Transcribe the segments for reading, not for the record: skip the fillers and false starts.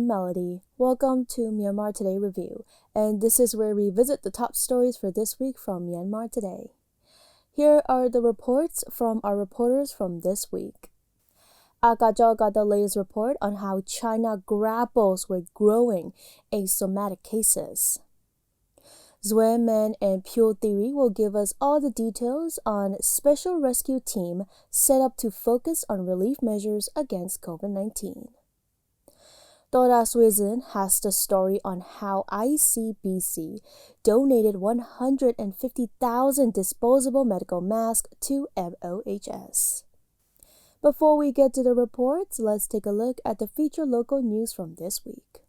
I'm Melody. Welcome to Myanmar Today Review, and this is where we visit the top stories for this week from Myanmar Today. Here are the reports from our reporters from this week. Akajo got the latest report on how China grapples with growing asymptomatic cases. Zhueman and Pure Theory will give us all the details on special rescue team set up to focus on relief measures against COVID-19. Dora Sweden has the story on how ICBC donated 150,000 disposable medical masks to MOHS. Before we get to the reports, let's take a look at the featured local news from this week.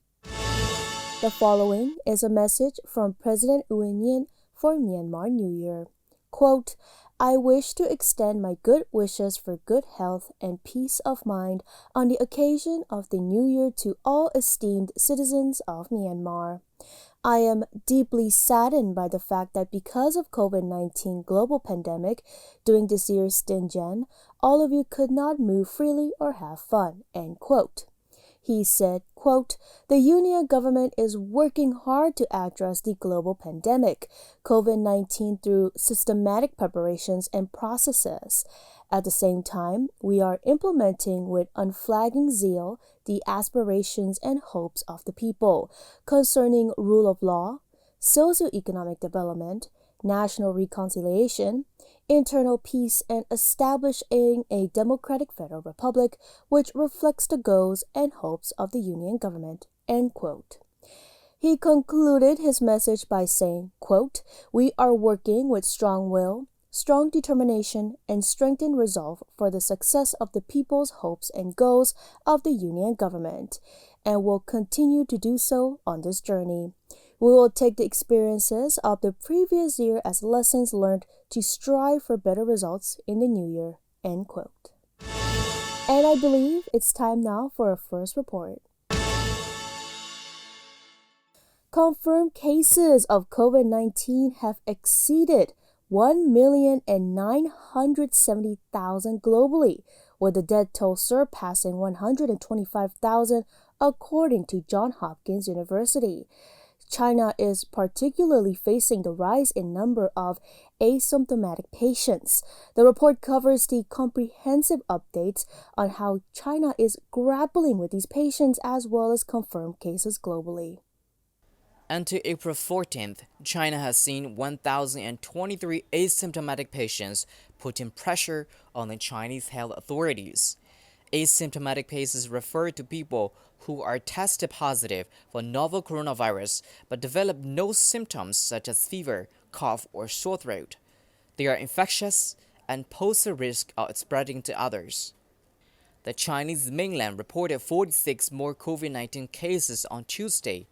The following is a message from President Thingyan for Myanmar New Year. Quote, I wish to extend my good wishes for good health and peace of mind on the occasion of the New Year to all esteemed citizens of Myanmar. I am deeply saddened by the fact that because of COVID-19 global pandemic during this year's Thingyan, all of you could not move freely or have fun, end quote. He said, quote, the Union government is working hard to address the global pandemic, COVID-19 through systematic preparations and processes. At the same time, we are implementing with unflagging zeal the aspirations and hopes of the people concerning rule of law, socioeconomic development, national reconciliation, internal peace, and establishing a democratic federal republic which reflects the goals and hopes of the Union government, end quote. He concluded his message by saying, quote, we are working with strong will, strong determination, and strengthened resolve for the success of the people's hopes and goals of the Union government, and will continue to do so on this journey. We will take the experiences of the previous year as lessons learned to strive for better results in the new year, end quote. And I believe it's time now for our first report. Confirmed cases of COVID-19 have exceeded 1,970,000 globally, with the death toll surpassing 125,000 according to Johns Hopkins University. China is particularly facing the rise in number of asymptomatic patients. The report covers the comprehensive updates on how China is grappling with these patients as well as confirmed cases globally. Until April 14th, China has seen 1,023 asymptomatic patients, putting pressure on the Chinese health authorities. Asymptomatic cases refer to people who are tested positive for novel coronavirus but develop no symptoms such as fever, cough, or sore throat. They are infectious and pose a risk of spreading to others. The Chinese mainland reported 46 more COVID-19 cases on Tuesday,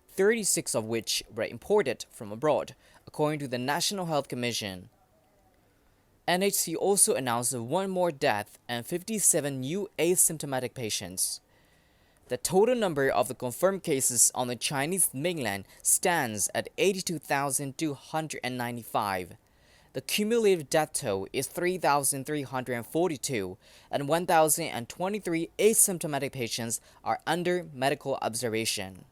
36 of which were imported from abroad, according to the National Health Commission. NHC also announced one more death and 57 new asymptomatic patients. The total number of the confirmed cases on the Chinese mainland stands at 82,295. The cumulative death toll is 3,342, and 1,023 asymptomatic patients are under medical observation.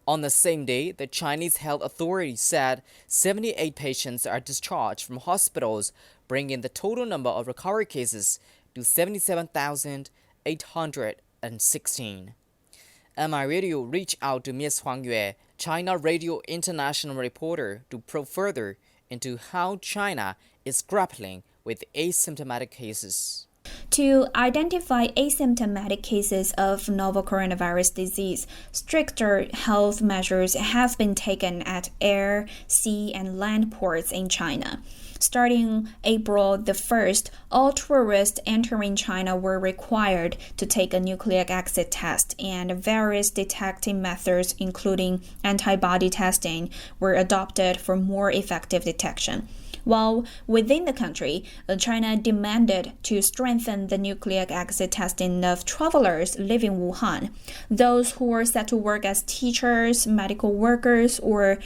On the same day, the Chinese health authority said 78 patients are discharged from hospitals, bringing the total number of recovery cases to 77,816. MI Radio reached out to Ms. Huang Yue, China Radio International reporter, to probe further into how China is grappling with asymptomatic cases. To identify asymptomatic cases of novel coronavirus disease, stricter health measures have been taken at air, sea, and land ports in China. Starting April the 1st, all tourists entering China were required to take a nucleic acid test, and various detecting methods, including antibody testing, were adopted for more effective detection. While within the country, China demanded to strengthen the nucleic acid testing of travelers living in Wuhan. Those who were set to work as teachers, medical workers, or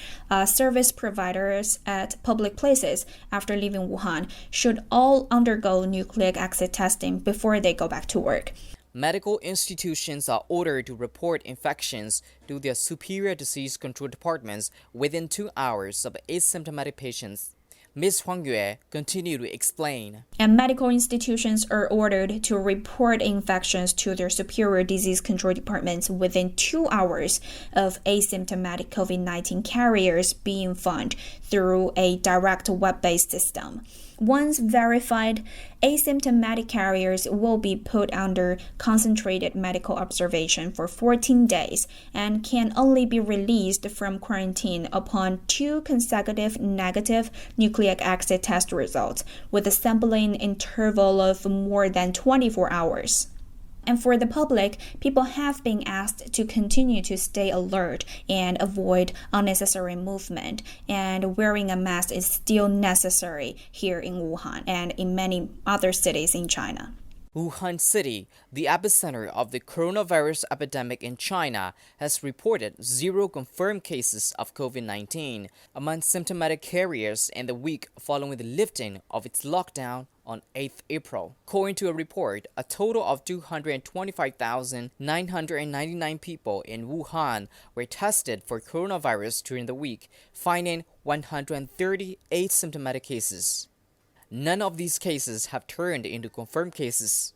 service providers at public places after leaving Wuhan should all undergo nucleic acid testing before they go back to work. Medical institutions are ordered to report infections to their superior disease control departments within 2 hours of asymptomatic patients. Ms. Huang Yue continued to explain. And medical institutions are ordered to report infections to their superior disease control departments within 2 hours of asymptomatic COVID-19 carriers being found through a direct web-based system. Once verified, asymptomatic carriers will be put under concentrated medical observation for 14 days and can only be released from quarantine upon 2 consecutive negative nucleic acid test results with a sampling interval of more than 24 hours. And for the public, people have been asked to continue to stay alert and avoid unnecessary movement. And wearing a mask is still necessary here in Wuhan and in many other cities in China. Wuhan City, the epicenter of the coronavirus epidemic in China, has reported 0 confirmed cases of COVID-19 among symptomatic carriers in the week following the lifting of its lockdown on 8th April. According to a report, a total of 225,999 people in Wuhan were tested for coronavirus during the week, finding 130 asymptomatic cases. None of these cases have turned into confirmed cases.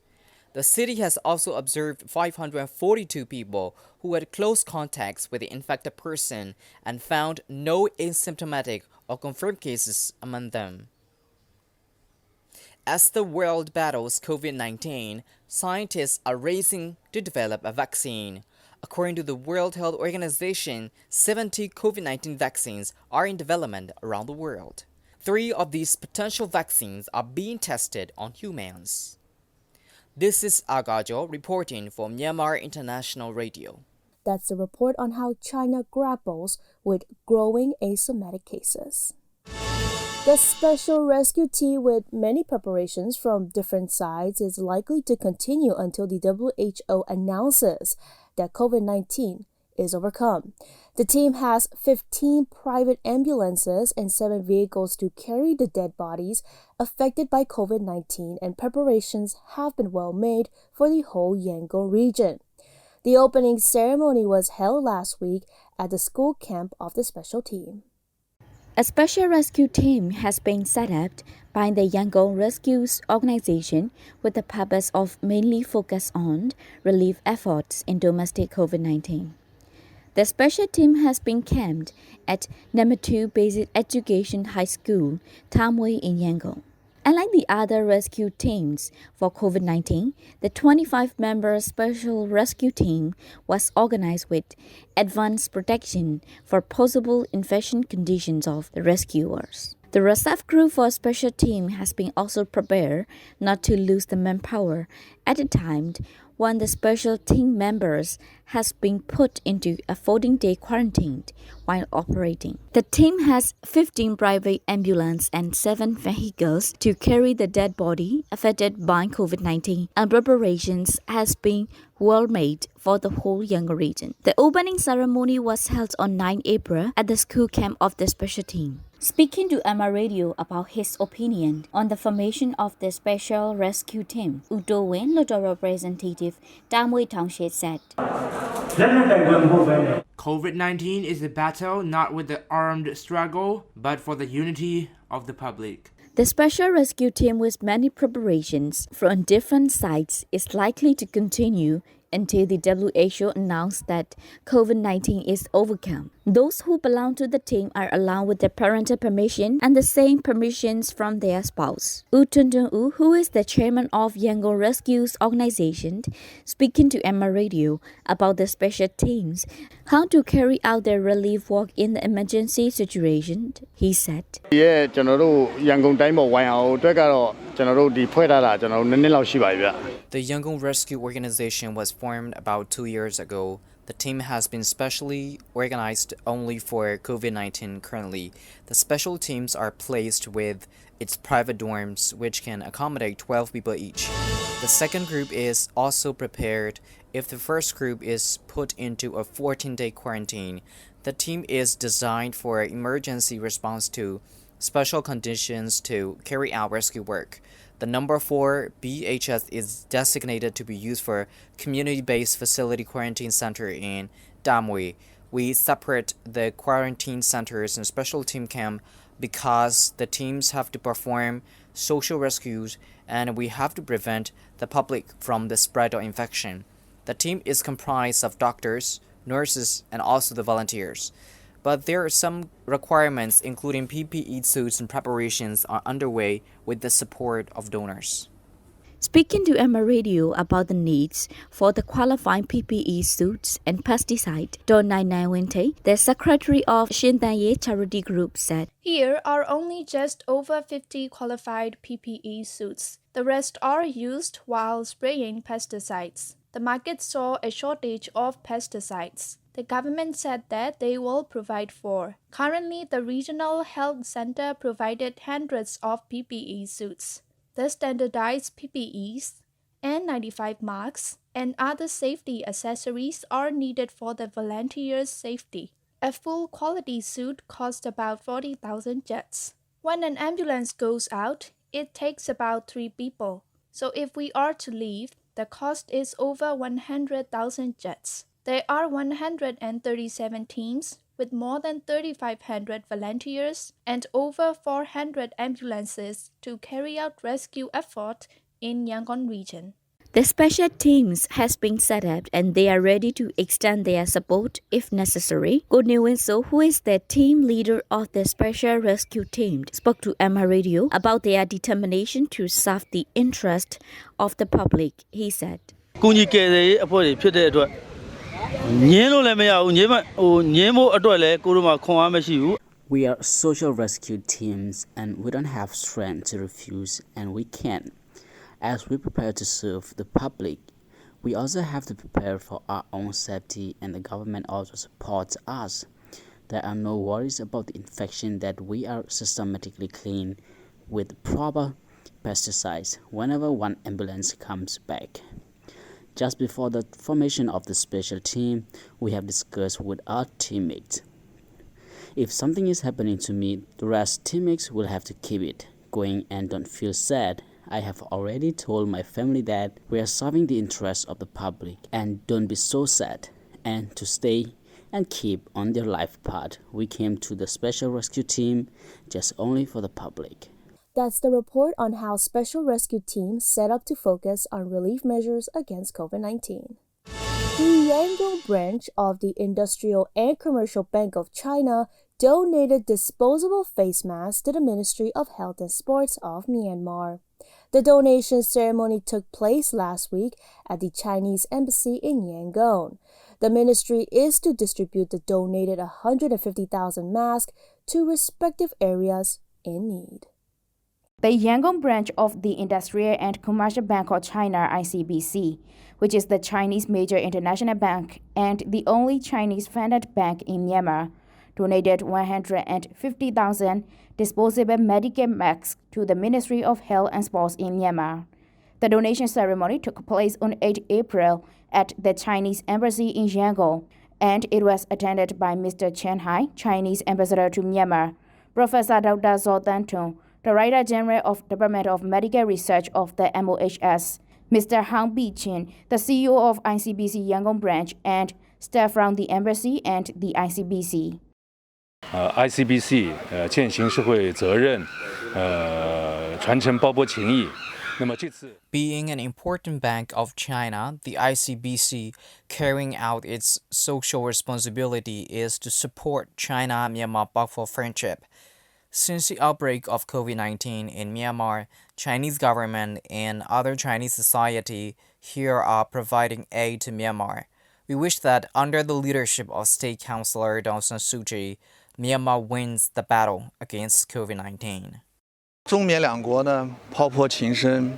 The city has also observed 542 people who had close contacts with the infected person and found no asymptomatic or confirmed cases among them. As the world battles COVID-19, scientists are racing to develop a vaccine. According to the World Health Organization, 70 COVID-19 vaccines are in development around the world. 3 of these potential vaccines are being tested on humans. This is Agajo reporting for Myanmar International Radio. That's the report on how China grapples with growing asymptomatic cases. The special rescue team, with many preparations from different sides, is likely to continue until the WHO announces that COVID-19 is overcome. The team has 15 private ambulances and 7 vehicles to carry the dead bodies affected by COVID-19, and preparations have been well made for the whole Yangon region. The opening ceremony was held last week at the school camp of the special team. A special rescue team has been set up by the Yangon Rescues organization with the purpose of mainly focus on relief efforts in domestic COVID-19. The special team has been camped at Namatu Basic Education High School, Tamway in Yangon. Unlike the other rescue teams for COVID-19, the 25-member special rescue team was organized with advanced protection for possible infection conditions of the rescuers. The reserve crew for a special team has been also prepared not to lose the manpower at a time when the special team members has been put into a 14-day quarantine while operating. The team has 15 private ambulances and 7 vehicles to carry the dead body affected by COVID-19, and preparations has been well made for the whole Yangon region. The opening ceremony was held on 9 April at the school camp of the special team. Speaking to Emma Radio about his opinion on the formation of the special rescue team, Udo Wen, local representative, Tamway Township said, COVID-19 is a battle not with the armed struggle, but for the unity of the public. The special rescue team with many preparations from different sites is likely to continue until the WHO announced that COVID-19 is overcome. Those who belong to the team are allowed with their parental permission and the same permissions from their spouse. U Tuntun U, who is the chairman of Yangon Rescues organization, speaking to Emma Radio about the special teams, how to carry out their relief work in the emergency situation, he said, The Yangon Rescue Organization was formed about 2 years ago. The team has been specially organized only for COVID-19 currently. The special teams are placed with its private dorms, which can accommodate 12 people each. The second group is also prepared if the first group is put into a 14-day quarantine. The team is designed for emergency response to special conditions to carry out rescue work. The number 4 BHS is designated to be used for community-based facility quarantine center in Damui. We separate the quarantine centers and special team camp because the teams have to perform social rescues and we have to prevent the public from the spread of infection. The team is comprised of doctors, nurses, and also the volunteers. But there are some requirements, including PPE suits and preparations are underway with the support of donors. Speaking to Emma Radio about the needs for the qualifying PPE suits and pesticide, Don Winte, the secretary of Thingyan charity group, said, Here are only just over 50 qualified PPE suits. The rest are used while spraying pesticides. The market saw a shortage of pesticides. The government said that they will provide for. Currently, the regional health center provided hundreds of PPE suits. The standardized PPEs, N95 masks, and other safety accessories are needed for the volunteers' safety. A full quality suit costs about 40,000 jets. When an ambulance goes out, it takes about 3 people. So if we are to leave, the cost is over 100,000 jets. There are 137 teams with more than 3,500 volunteers and over 400 ambulances to carry out rescue efforts in Yangon region. The special teams has been set up and they are ready to extend their support if necessary. Go Nguyen-so, who is the team leader of the special rescue team, spoke to Emma Radio about their determination to serve the interest of the public. He said, 公益嘅啲အဖွဲ့တွေဖြစ်တဲ့အတွက်ညင်းလို့လည်းမရဘူးညင်းဖို့အတွက်လည်းကိုတို့မှာခွန်အားမရှိဘူး We are social rescue teams and we don't have strength to refuse and we can. As we prepare to serve the public, we also have to prepare for our own safety and the government also supports us. There are no worries about the infection that we are systematically clean with proper pesticides whenever one ambulance comes back. Just before the formation of the special team, we have discussed with our teammates. If something is happening to me, the rest teammates will have to keep it going and don't feel sad. I have already told my family that we are serving the interests of the public and don't be so sad and to stay and keep on their life path. We came to the special rescue team just only for the public. That's the report on how special rescue teams set up to focus on relief measures against COVID-19. The Yangon branch of the Industrial and Commercial Bank of China donated disposable face masks to the Ministry of Health and Sports of Myanmar. The donation ceremony took place last week at the Chinese embassy in Yangon. The ministry is to distribute the donated 150,000 masks to respective areas in need. The Yangon branch of the Industrial and Commercial Bank of China (ICBC), which is the Chinese major international bank and the only Chinese-funded bank in Myanmar, donated 150,000 disposable medical masks to the Ministry of Health and Sports in Myanmar. The donation ceremony took place on 8 April at the Chinese embassy in Yangon, and it was attended by Mr. Chen Hai, Chinese ambassador to Myanmar, Professor Dr. Zhou Dantong, Director General of Department of Medical Research of the MOHS, Mr. Hang Bi-chin, the CEO of ICBC Yangon branch, and staff from the embassy and the ICBC. ICBC 践行社会责任，传承报国情谊。那么这次 Being an important bank of China, the ICBC carrying out its social responsibility is to support China-Myanmar powerful friendship. Since the outbreak of COVID-19 in Myanmar, Chinese government and other Chinese society here are providing aid to Myanmar. We wish that under the leadership of State Councillor Daw San Suu Kyi, Myanmar wins the battle against COVID-19. 中缅两国呢，炮破情深，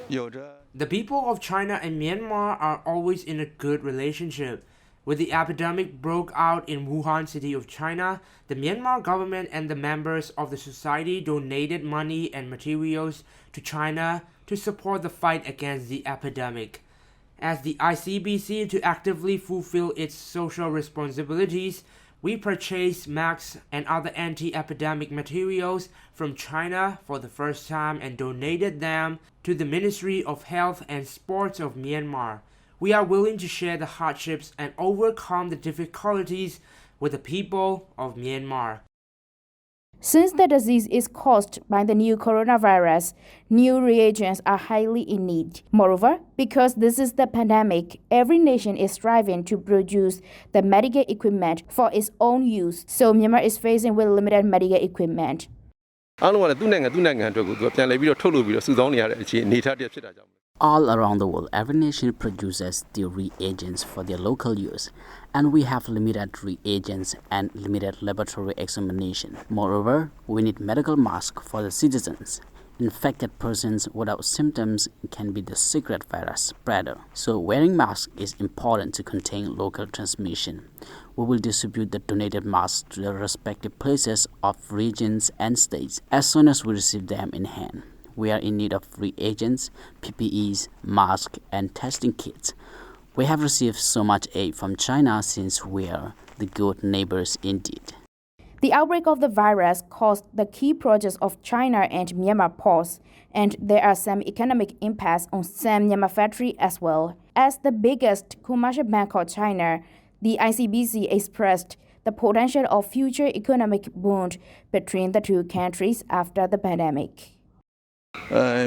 有着 The people of China and Myanmar are always in a good relationship. When the epidemic broke out in Wuhan city of China, the Myanmar government and the members of the society donated money and materials to China to support the fight against the epidemic. As the ICBC to actively fulfill its social responsibilities, We purchased masks and other anti-epidemic materials from China for the first time and donated them to the Ministry of Health and Sports of Myanmar. We are willing to share the hardships and overcome the difficulties with the people of Myanmar. Since the disease is caused by the new coronavirus, new reagents are highly in need. Moreover, because this is the pandemic, every nation is striving to produce the medical equipment for its own use. So Myanmar is facing with limited medical equipment. All around the world, every nation produces their reagents for their local use, and we have limited reagents and limited laboratory examination. Moreover, we need medical masks for the citizens. Infected persons without symptoms can be the secret virus spreader, so wearing masks is important to contain local transmission. We will distribute the donated masks to the respective places of regions and states as soon as we receive them in hand. We are in need of reagents, PPEs, masks, and testing kits. We have received so much aid from China since we are the good neighbors indeed. The outbreak of the virus caused the key projects of China and Myanmar pause, and there are some economic impacts on some Myanmar factories as well. As the biggest commercial bank of China, the ICBC expressed the potential of future economic bond between the two countries after the pandemic. We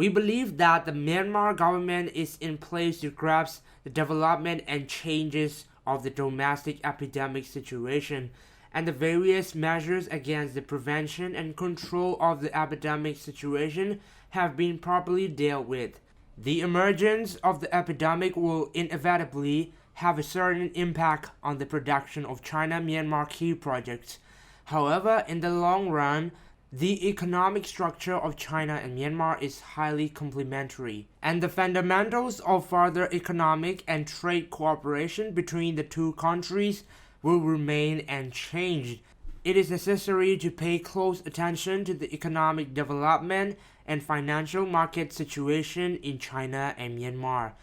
believe that the Myanmar government is in place to grasp the development and changes of the domestic epidemic situation and the various measures against the prevention and control of the epidemic situation have been properly dealt with. The emergence of the epidemic will inevitably have a certain impact on the production of China-Myanmar key projects. However, in the long run, the economic structure of China and Myanmar is highly complementary, and the fundamentals of further economic and trade cooperation between the two countries will remain unchanged. It is necessary to pay close attention to the economic development and financial market situation in China and Myanmar.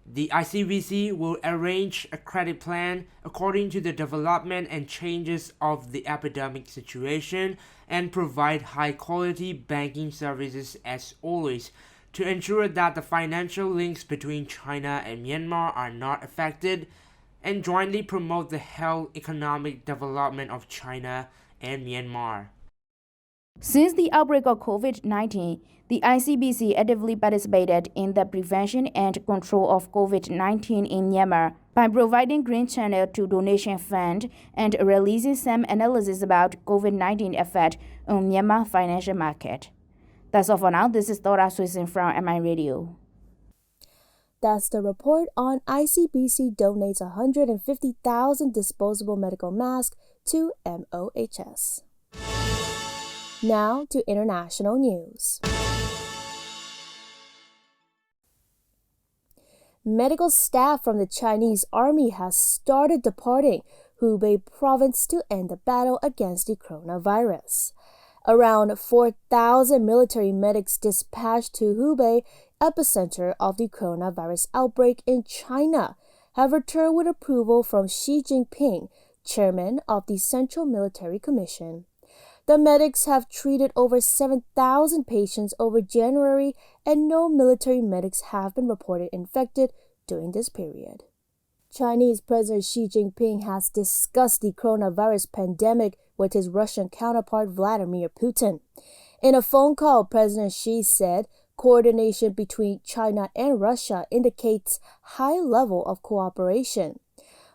The ICBC will arrange a credit plan according to the development and changes of the epidemic situation and provide high-quality banking services as always to ensure that the financial links between China and Myanmar are not affected and jointly promote the health economic development of China and Myanmar. Since the outbreak of COVID-19, the ICBC actively participated in the prevention and control of COVID-19 in Myanmar by providing green channel to donation fund and releasing some analysis about COVID-19 effect on Myanmar financial market. That's all for now. This is Dora Swison from MI Radio. That's the report on ICBC donates 150,000 disposable medical masks to MOHS. Now to international news. Medical staff from the Chinese army has started departing Hubei province to end the battle against the coronavirus. Around 4,000 military medics dispatched to Hubei, epicenter of the coronavirus outbreak in China, have returned with approval from Xi Jinping, chairman of the Central Military Commission. The medics have treated over 7,000 patients over January, and no military medics have been reported infected during this period. Chinese President Xi Jinping has discussed the coronavirus pandemic with his Russian counterpart Vladimir Putin. In a phone call, President Xi said coordination between China and Russia indicates high level of cooperation.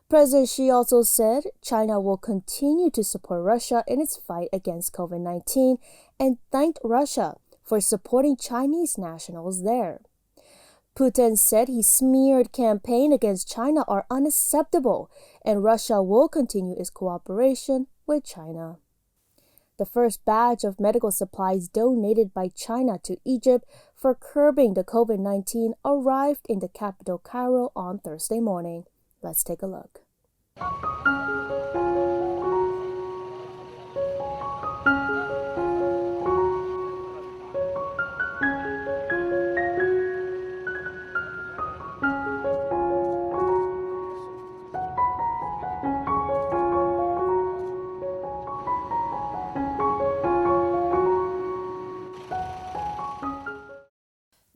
President Xi also said China will continue to support Russia in its fight against COVID-19 and thanked Russia for supporting Chinese nationals there. Putin said his smeared campaign against China are unacceptable and Russia will continue its cooperation with China. The first batch of medical supplies donated by China to Egypt for curbing the COVID-19 arrived in the capital Cairo on Thursday morning. Let's take a look.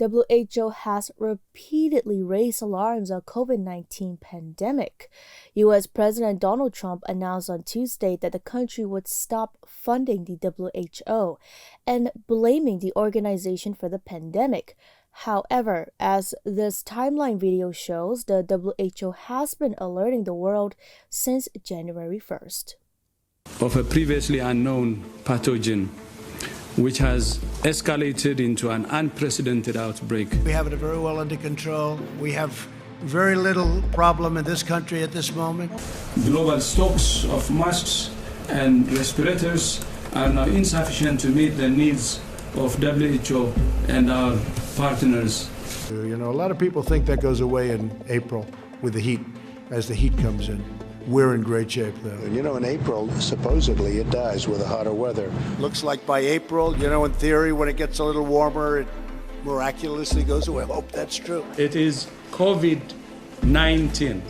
WHO has repeatedly raised alarms on COVID-19 pandemic. U.S. President Donald Trump announced on Tuesday that the country would stop funding the WHO and blaming the organization for the pandemic. However, as this timeline video shows, the WHO has been alerting the world since January 1st. Of a previously unknown pathogen, which has escalated into an unprecedented outbreak. We have it very well under control. We have very little problem in this country at this moment. Global stocks of masks and respirators are now insufficient to meet the needs of WHO and our partners. You know, a lot of people think that goes away in April with the heat, as the heat comes in. We're in great shape, though. You know, in April, supposedly it dies with the hotter weather. Looks like by April, you know, in theory, when it gets a little warmer, it miraculously goes away. I hope that's true. It is COVID-19.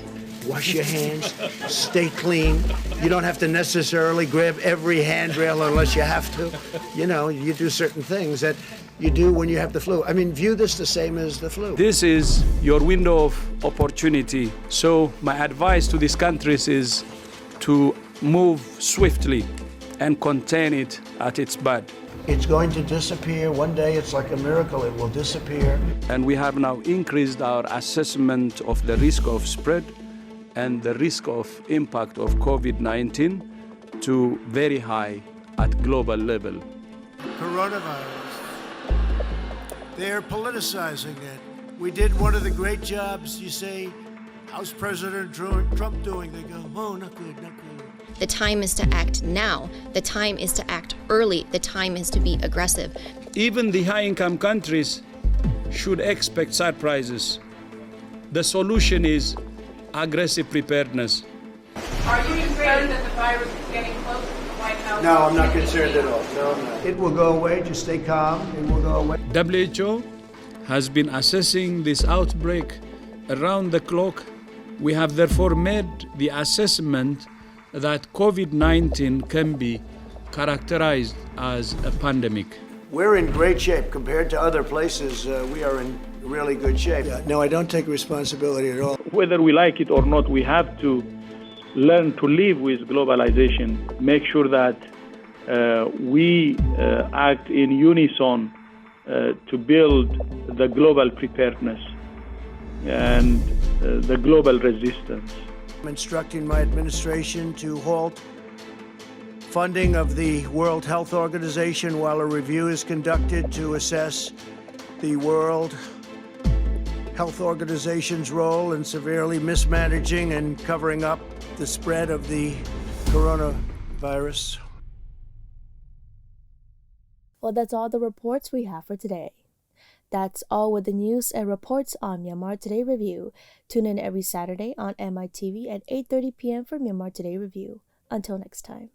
Wash your hands, stay clean. You don't have to necessarily grab every handrail unless you have to. You know, you do certain things that you do when you have the flu. I mean, view this the same as the flu. This is your window of opportunity. So my advice to these countries is to move swiftly and contain it at its bud. It's going to disappear. One day, it's like a miracle. It will disappear. And we have now increased our assessment of the risk of spread and the risk of impact of COVID-19 to very high at global level. Coronavirus. They're politicizing it. We did one of the great jobs. You say, how's President Trump doing? They go, oh, not good, not good. The time is to act now. The time is to act early. The time is to be aggressive. Even the high-income countries should expect surprises. The solution is aggressive preparedness. Are you concerned that the virus is getting close to the White House? No, I'm not concerned at all. No, I'm not. It will go away. Just stay calm. It will go away. WHO has been assessing this outbreak around the clock. We have therefore made the assessment that COVID-19 can be characterized as a pandemic. We're in great shape compared to other places. We are in really good shape. No, I don't take responsibility at all. Whether we like it or not, we have to learn to live with globalization, make sure that we act in unison to build the global preparedness and the global resistance. I'm instructing my administration to halt funding of the World Health Organization while a review is conducted to assess the World Health Organization's role in severely mismanaging and covering up the spread of the coronavirus. Well, that's all the reports we have for today. That's all with the news and reports on Myanmar Today Review. Tune in every Saturday on MITV at 8:30 p.m. for Myanmar Today Review. Until next time.